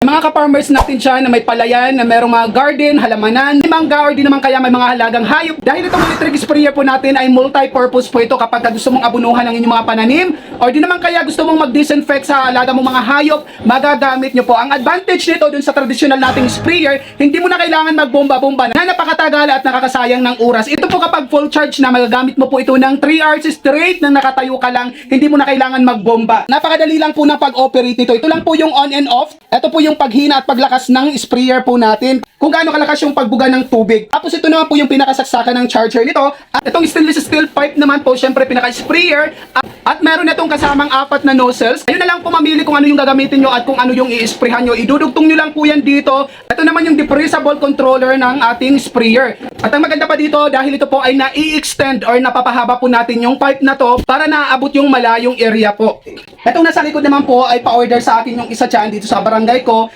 mga ka-farmers natin dyan na may palayan, na merong mga garden, halamanan, may mangga or di naman kaya may mga halagang hayop. Dahil itong electric sprayer po natin ay multi-purpose po ito kapag gusto mong abunuhan ng inyong mga pananim or di naman kaya gusto mong mag-disinfect sa alaga mong mga hayop, magagamit nyo po. Ang advantage nito dun sa traditional nating sprayer, hindi mo na kailangan magbomba-bomba na napakatagal at nakakasayang ng oras. Ito po kapag full charge na, magagamit mo po ito ng 3 hours straight na nakatayo ka lang, hindi mo na kailangan magbomba. Napakadali lang po ng pag-operate nito. Ito lang po yung on and off. Ito po yung paghina at paglakas ng sprayer po natin. Kung gaano kalakas yung pagbuga ng tubig. Tapos ito naman po yung pinakasaksakan ng charger nito. At itong stainless steel pipe naman po, syempre pinaka-sprayer. At meron na itong kasamang 4 na nozzles. Ayun na lang po mamili kung ano yung gagamitin nyo at kung ano yung i-sprayhan nyo. Idudugtong nyo lang po yan dito. Ito naman yung depressable controller ng ating sprayer. At ang maganda pa dito, dahil ito po ay na-i-extend or napapahaba po natin yung pipe na to para naaabot yung malayong area po. Itong nasa likod naman po ay pa-order sa akin yung isa dyan dito sa barangay ko.